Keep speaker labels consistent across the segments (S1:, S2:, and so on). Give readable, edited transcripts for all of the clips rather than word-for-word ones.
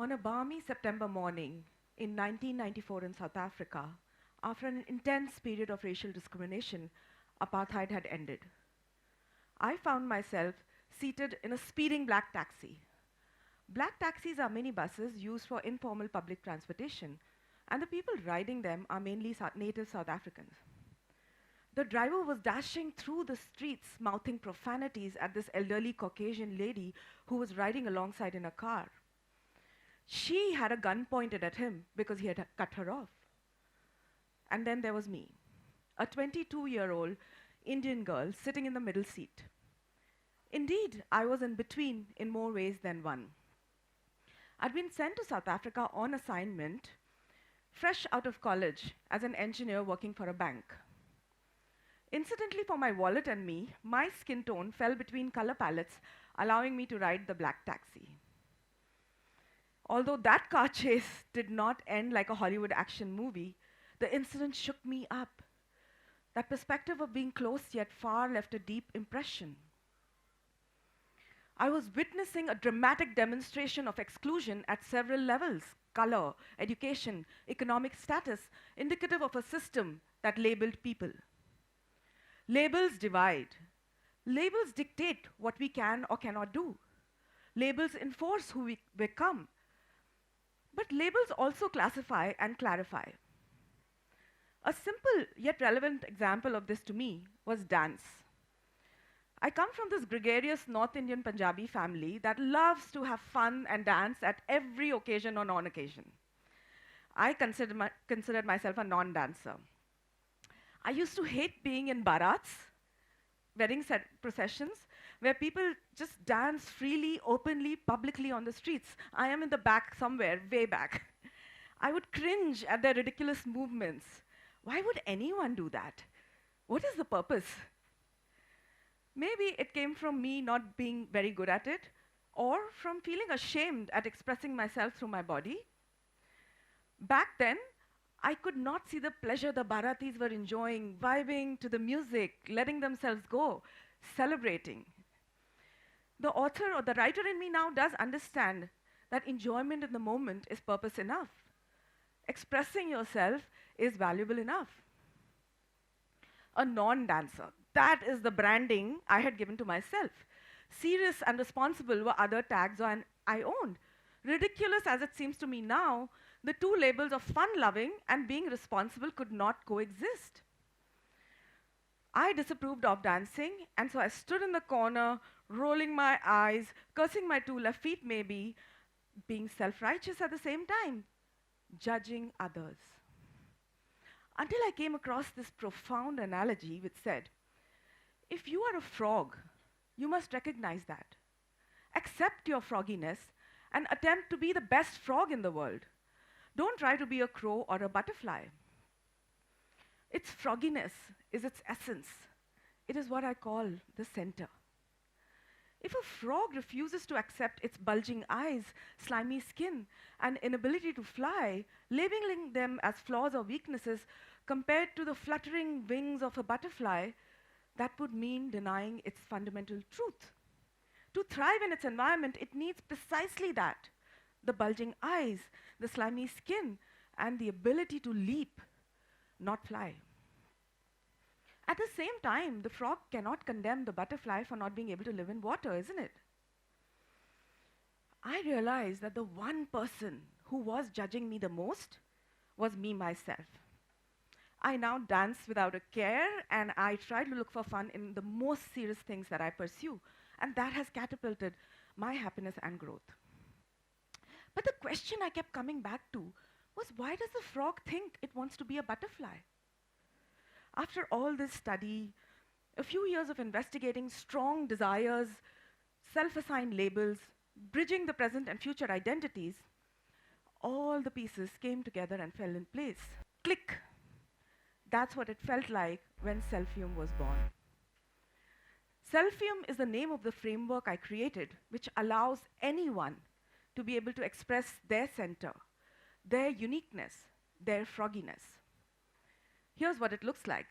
S1: On a balmy September morning in 1994 in South Africa, after an intense period of racial discrimination, apartheid had ended. I found myself seated in a speeding black taxi. Black taxis are minibuses used for informal public transportation, and the people riding them are mainly native South Africans. The driver was dashing through the streets, mouthing profanities at this elderly Caucasian lady who was riding alongside in a car. She had a gun pointed at him because he had cut her off. And then there was me, a 22-year-old Indian girl sitting in the middle seat. Indeed, I was in between in more ways than one. I'd been sent to South Africa on assignment, fresh out of college as an engineer working for a bank. Incidentally, for my wallet and me, my skin tone fell between color palettes, allowing me to ride the black taxi. Although that car chase did not end like a Hollywood action movie, the incident shook me up. That perspective of being close yet far left a deep impression. I was witnessing a dramatic demonstration of exclusion at several levels: color, education, economic status, indicative of a system that labeled people. Labels divide. Labels dictate what we can or cannot do. Labels enforce who we become. But labels also classify and clarify. A simple yet relevant example of this to me was dance. I come from this gregarious North Indian Punjabi family that loves to have fun and dance at every occasion or non-occasion. I considered myself a non-dancer. I used to hate being in barats, wedding processions, where people just dance freely, openly, publicly on the streets. I am in the back somewhere, way back. I would cringe at their ridiculous movements. Why would anyone do that? What is the purpose? Maybe it came from me not being very good at it, or from feeling ashamed at expressing myself through my body. Back then, I could not see the pleasure the Bharatis were enjoying, vibing to the music, letting themselves go, celebrating. The author or the writer in me now does understand that enjoyment in the moment is purpose enough. Expressing yourself is valuable enough. A non-dancer, that is the branding I had given to myself. Serious and responsible were other tags I owned. Ridiculous as it seems to me now, the two labels of fun-loving and being responsible could not coexist. I disapproved of dancing, and so I stood in the corner, rolling my eyes, cursing my two left feet maybe, being self-righteous at the same time, judging others. Until I came across this profound analogy which said, if you are a frog, you must recognize that. Accept your frogginess and attempt to be the best frog in the world. Don't try to be a crow or a butterfly. Its frogginess is its essence. It is what I call the center. If a frog refuses to accept its bulging eyes, slimy skin, and inability to fly, labeling them as flaws or weaknesses compared to the fluttering wings of a butterfly, that would mean denying its fundamental truth. To thrive in its environment, it needs precisely that: the bulging eyes, the slimy skin, and the ability to leap, not fly. At the same time, the frog cannot condemn the butterfly for not being able to live in water, isn't it? I realized that the one person who was judging me the most was me myself. I now dance without a care, and I try to look for fun in the most serious things that I pursue, and that has catapulted my happiness and growth. But the question I kept coming back to was, why does the frog think it wants to be a butterfly? After all this study, a few years of investigating strong desires, self-assigned labels, bridging the present and future identities, all the pieces came together and fell in place. Click! That's what it felt like when Selfium was born. Selfium is the name of the framework I created, which allows anyone to be able to express their center, their uniqueness, their frogginess. Here's what it looks like.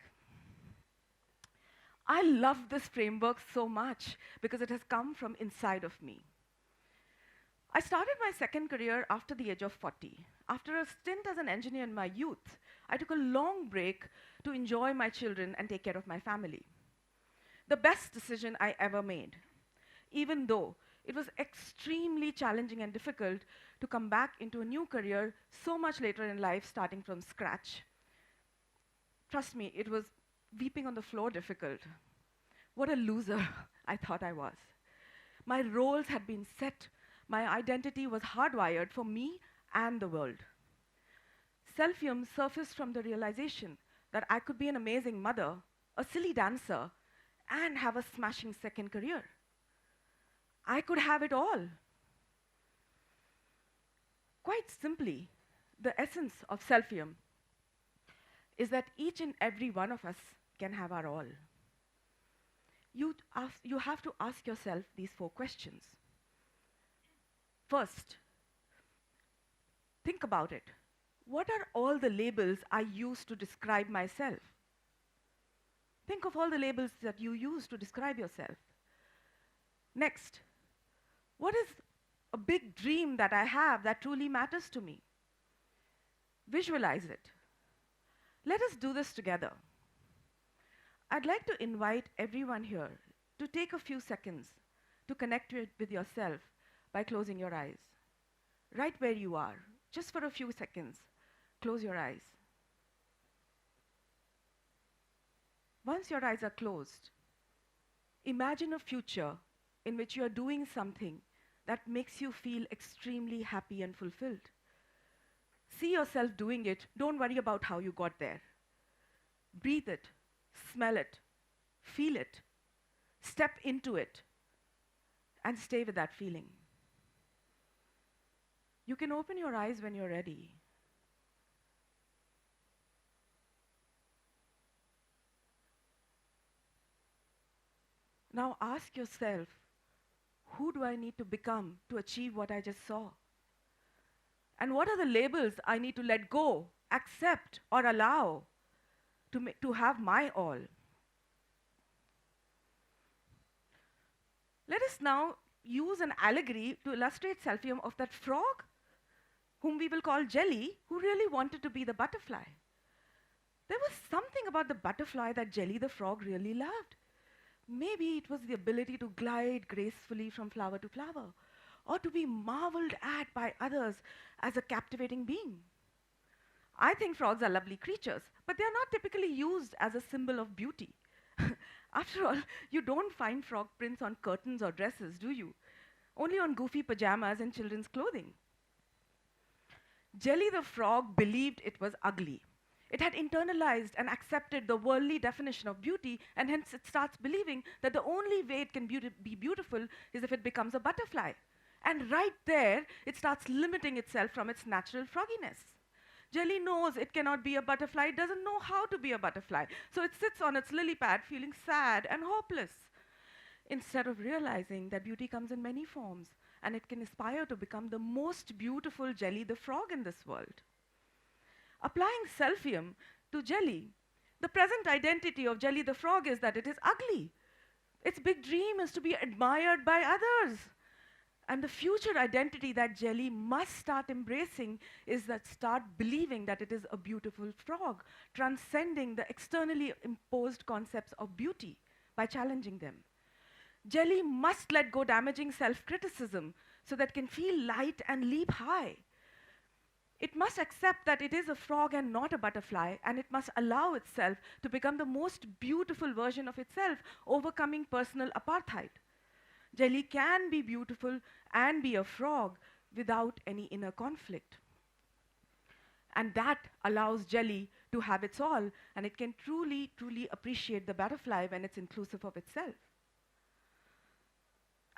S1: I love this framework so much because it has come from inside of me. I started my second career after the age of 40. After a stint as an engineer in my youth, I took a long break to enjoy my children and take care of my family. The best decision I ever made, even though it was extremely challenging and difficult to come back into a new career so much later in life, starting from scratch. Trust me, it was weeping on the floor difficult. What a loser I thought I was. My roles had been set. My identity was hardwired for me and the world. Selfium surfaced from the realization that I could be an amazing mother, a silly dancer, and have a smashing second career. I could have it all. Quite simply, the essence of Selfium is that each and every one of us can have our all. You have to ask yourself these 4 questions. First, think about it. What are all the labels I use to describe myself? Think of all the labels that you use to describe yourself. Next, what is a big dream that I have that truly matters to me? Visualize it. Let us do this together. I'd like to invite everyone here to take a few seconds to connect with yourself by closing your eyes. Right where you are, just for a few seconds, close your eyes. Once your eyes are closed, imagine a future in which you are doing something that makes you feel extremely happy and fulfilled. See yourself doing it. Don't worry about how you got there. Breathe it, smell it, feel it, step into it, and stay with that feeling. You can open your eyes when you're ready. Now ask yourself, who do I need to become to achieve what I just saw? And what are the labels I need to let go, accept, or allow to have my all? Let us now use an allegory to illustrate Selfium of that frog, whom we will call Jelly, who really wanted to be the butterfly. There was something about the butterfly that Jelly the frog really loved. Maybe it was the ability to glide gracefully from flower to flower, or to be marveled at by others as a captivating being. I think frogs are lovely creatures, but they are not typically used as a symbol of beauty. After all, you don't find frog prints on curtains or dresses, do you? Only on goofy pajamas and children's clothing. Jelly the frog believed it was ugly. It had internalized and accepted the worldly definition of beauty, and hence it starts believing that the only way it can be beautiful is if it becomes a butterfly. And right there, it starts limiting itself from its natural frogginess. Jelly knows it cannot be a butterfly, it doesn't know how to be a butterfly, so it sits on its lily pad feeling sad and hopeless, instead of realizing that beauty comes in many forms, and it can aspire to become the most beautiful Jelly the frog in this world. Applying Selfium to Jelly, the present identity of Jelly the frog is that it is ugly. Its big dream is to be admired by others. And the future identity that Jelly must start embracing is that start believing that it is a beautiful frog, transcending the externally imposed concepts of beauty by challenging them. Jelly must let go damaging self-criticism so that it can feel light and leap high. It must accept that it is a frog and not a butterfly, and it must allow itself to become the most beautiful version of itself, overcoming personal apartheid. Jelly can be beautiful and be a frog without any inner conflict. And that allows Jelly to have its all, and it can truly, truly appreciate the butterfly when it's inclusive of itself.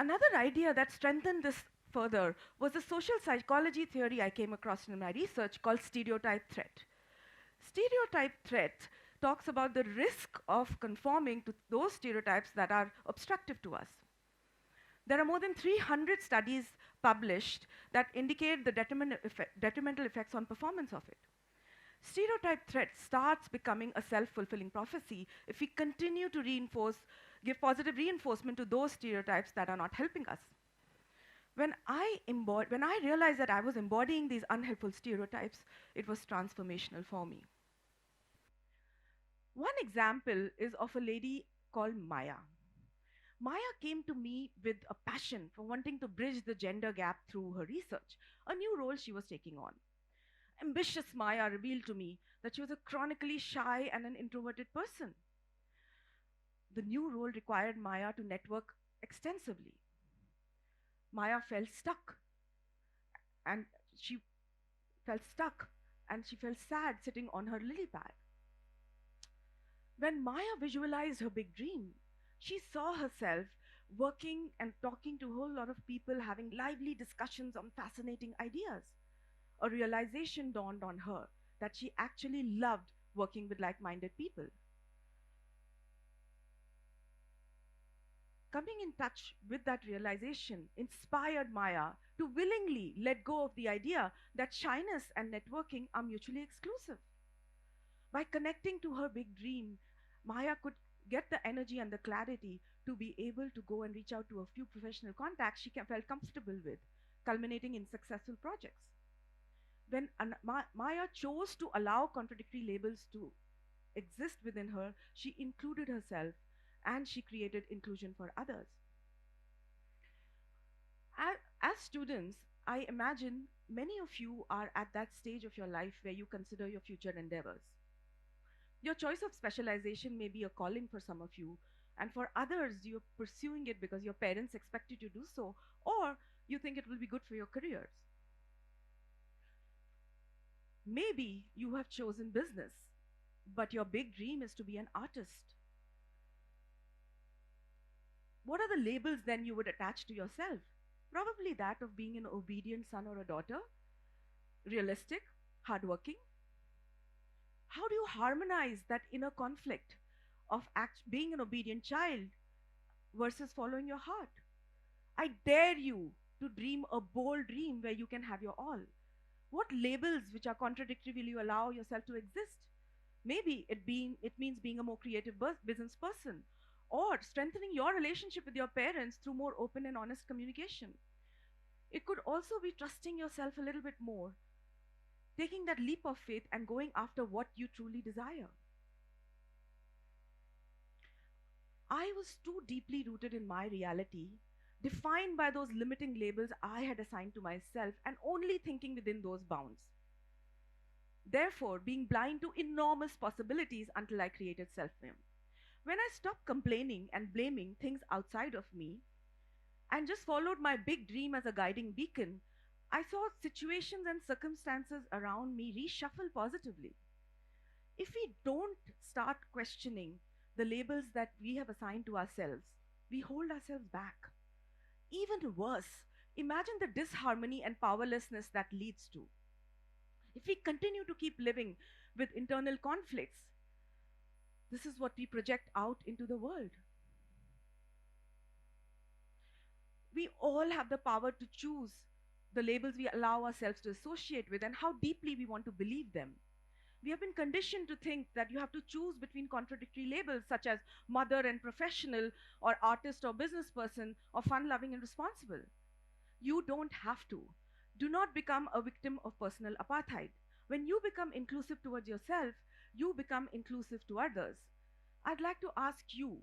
S1: Another idea that strengthened this further was a social psychology theory I came across in my research called stereotype threat. Stereotype threat talks about the risk of conforming to those stereotypes that are obstructive to us. There are more than 300 studies published that indicate the detrimental effects on performance of it. Stereotype threat starts becoming a self-fulfilling prophecy if we continue to give positive reinforcement to those stereotypes that are not helping us. When I realized that I was embodying these unhelpful stereotypes, it was transformational for me. One example is of a lady called Maya. Maya came to me with a passion for wanting to bridge the gender gap through her research, a new role she was taking on. Ambitious Maya revealed to me that she was a chronically shy and an introverted person. The new role required Maya to network extensively. Maya felt stuck, and she felt stuck and she felt sad sitting on her lily pad. When Maya visualized her big dream, she saw herself working and talking to a whole lot of people, having lively discussions on fascinating ideas. A realization dawned on her that she actually loved working with like minded people. Coming in touch with that realization inspired Maya to willingly let go of the idea that shyness and networking are mutually exclusive. By connecting to her big dream, Maya could get the energy and the clarity to be able to go and reach out to a few professional contacts she felt comfortable with, culminating in successful projects. When Maya chose to allow contradictory labels to exist within her, she included herself and she created inclusion for others. As students, I imagine many of you are at that stage of your life where you consider your future endeavors. Your choice of specialization may be a calling for some of you, and for others, you're pursuing it because your parents expect you to do so, or you think it will be good for your careers. Maybe you have chosen business, but your big dream is to be an artist. What are the labels then you would attach to yourself? Probably that of being an obedient son or a daughter, realistic, hardworking. How do you harmonize that inner conflict of being an obedient child versus following your heart? I dare you to dream a bold dream where you can have your all. What labels which are contradictory will you allow yourself to exist? Maybe it means being a more creative business person, or strengthening your relationship with your parents through more open and honest communication. It could also be trusting yourself a little bit more, taking that leap of faith and going after what you truly desire. I was too deeply rooted in my reality, defined by those limiting labels I had assigned to myself, and only thinking within those bounds. Therefore, being blind to enormous possibilities until I created Selfium. When I stopped complaining and blaming things outside of me and just followed my big dream as a guiding beacon, I saw situations and circumstances around me reshuffle positively. If we don't start questioning the labels that we have assigned to ourselves, we hold ourselves back. Even worse, imagine the disharmony and powerlessness that leads to. If we continue to keep living with internal conflicts, this is what we project out into the world. We all have the power to choose the labels we allow ourselves to associate with and how deeply we want to believe them. We have been conditioned to think that you have to choose between contradictory labels such as mother and professional, or artist or business person, or fun loving and responsible. You don't have to. Do not become a victim of personal apartheid. When you become inclusive towards yourself, you become inclusive to others. I'd like to ask you,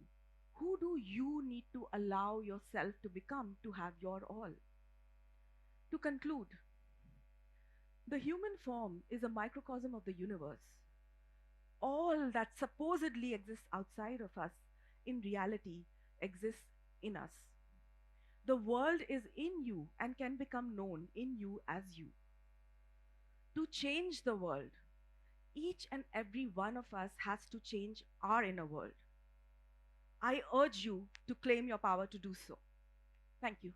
S1: who do you need to allow yourself to become to have your all? To conclude, the human form is a microcosm of the universe. All that supposedly exists outside of us, in reality, exists in us. The world is in you and can become known in you as you. To change the world, each and every one of us has to change our inner world. I urge you to claim your power to do so. Thank you.